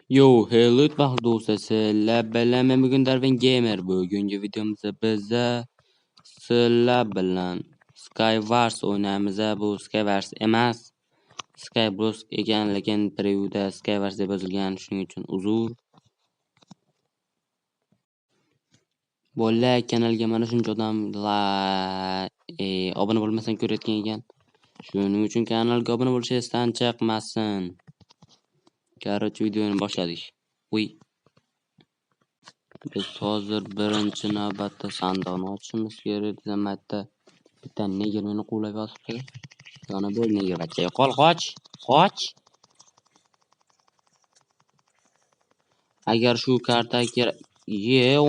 Yo, hello do'stlar, sizlar bilan men bugun Darwin Gamer. Bugungi videomizda biz sizlar bilan Skywars o'ynaymiz. Bu Skywars emas, Skyblock ekan, lekin previewda Skywars deb yozilgan, shuning uchun uzr. Bo'lay, kanalga mana shuncha odam obuna bo'lmasdan ko'rayotgan ekan. Shuning uchun kanalga obuna bo'lishingizdan chiqmasin. Короче, videoni boshladik. Uy. Biz hozir birinchi navbatda sandiqni ochishimiz kerak. Zamatda bitta neger meni quvlab yotibdi. Yana bo'l neger bachcha. Yo'qol, qoch. Agar shu karta kerak.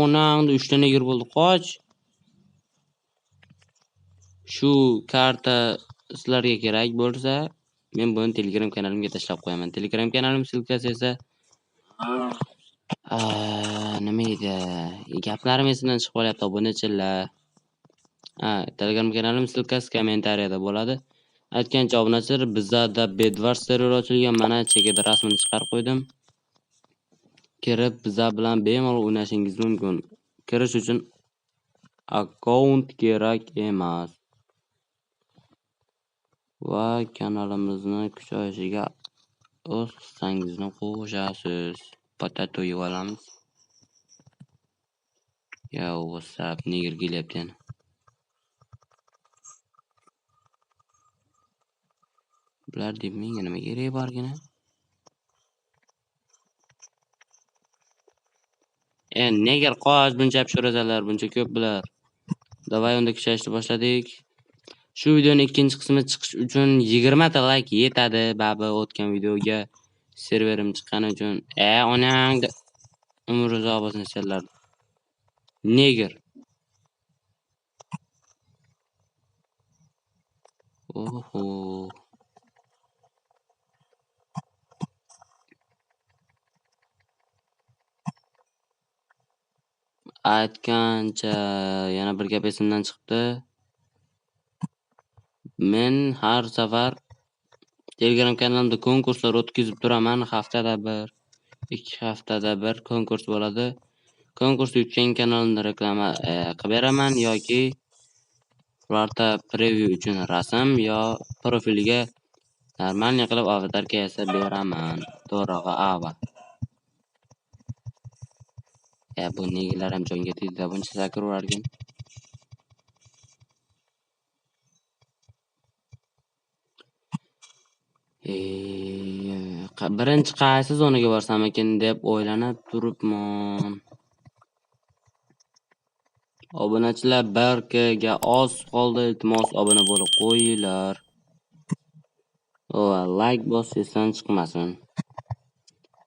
Onangda 3 ta neger bo'ldi, qoch. Shu karta sizlarga kerak bo'lsa, men buni Telegram kanalimga tashlab qo'yaman. Telegram kanalim silkasi esa nima edi? Gaplarim esimdan chiqib qolyapti, obunachilar. Telegram kanalim silkasi kommentariyada bo'ladi. Aytgancha obunachilar, bizda Bedwars server ochilgan. Mana chekada rasmini chiqarib qo'ydim. Kirib bizlar bilan bemalol o'ynashingiz mumkin. Kirish uchun akkaunt kerak emas. Va kanalimizni kuchayishiga o'z hissangizni qo'shasiz. Potato yeb olamiz. Yo, what's up? Neger kelyapti yana. Bular deb menga nima kerak borgina? Neger qoch, buncha pishirazalar, buncha ko'p bular. Davay unda kuchayishni boshladik. Shu videoning ikkinchi qismi chiqish uchun 20 ta like yetadi. Babi o'tgan videoga serverim chiqqani uchun. Onang umr uzoq bo'lsin sizlar. Neger. Oho. Aytgancha yana bir gap esimdan chiqdi. Men har safar Telegram kanalimda konkurslar o'tkazib turaman. Haftada bir, 2 haftada bir konkurs bo'ladi. Konkurs yutgan kanalimda reklama qilib beraman yoki ularda preview uchun rasm yo profiliga normalniy qilib avatarka yasab beraman. To'g'rig'i ava. Bu negilar ham jonga tegdi, buncha sakir urarkan. Birinchi qaysi zonaga borsam ekan deb o'ylanib turibman. Obunachilar barkaga oz qoldi, iltimos obuna bo'lib qo'yinglar. Like bosishdan chiqmasin.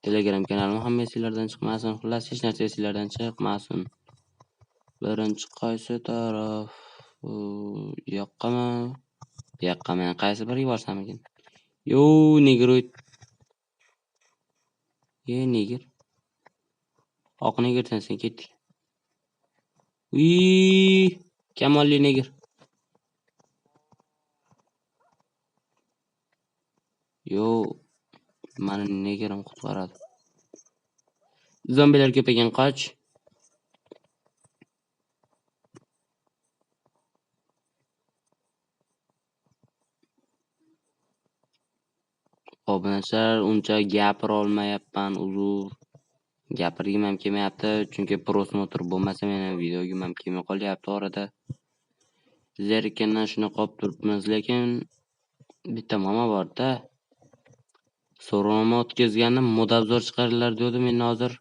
Telegram kanalim ham esinglardan chiqmasin. Xullas hech narsa esinglardan chiqmasin. Birinchi qaysi taraf? Yoqqami? Yoqqami, qaysi biriga borsam ekan? Yo, negroid. Neger. Oq negersan sen ketdik. Kamolli neger. Yo, mani negerim qutqaradi. Zombilar ko'paygan, qoch. Obunachilar uncha gapira olmayapman, uzr. Gapirgim ham kelmayapti, chunki prosmotr bo'lmasa meni videogim ham kelmay qolyapti orada. Zerikkandan shuni qolib turibmiz, lekin bitta mama bor-da. So'rovnoma o'tkazgandim, modabzor chiqaringlar dedi, men hozir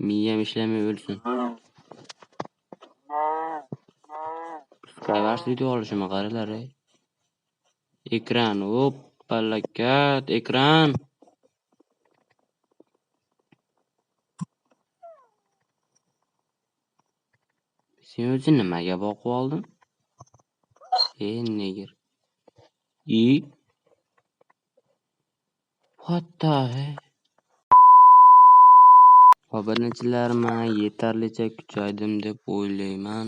miyam ishlamay o'lsin. Skywars video olishimni qaranglar. Ekran, palakat, ekran. Sen o'zing nimaga boqib olding? Neger. What the heck? Obunachilar, men yetarlicha kuchaydim deb o'ylayman.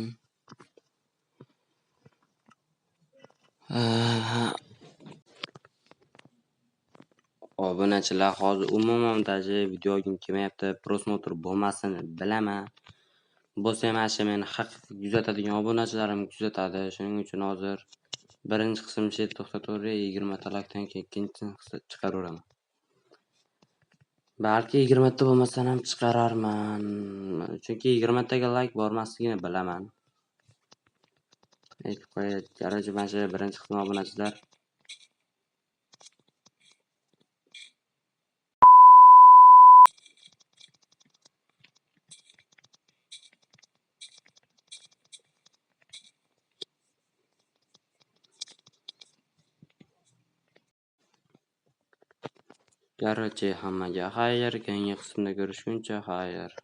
Obunachilar hozir umuman montaji videogim kelmayapti, prosmotr bo'lmasini bilaman. Bo'lsa ham mana meni haqiqiy kuzatadigan obunachilarim kuzatadi. Shuning uchun hozir birinchi qismni to'xtataveray, 20 ta likedan keyin ikkinchisini chiqaraveraman. Balki 20 ta bo'lmasdan ham chiqararman. Chunki 20 taga like bormasligini bilaman. Aytib qo'yay, qaror mana shu birinchi qism obunachilar hammaga xayr, keyingi qismda ko'rishguncha xayr.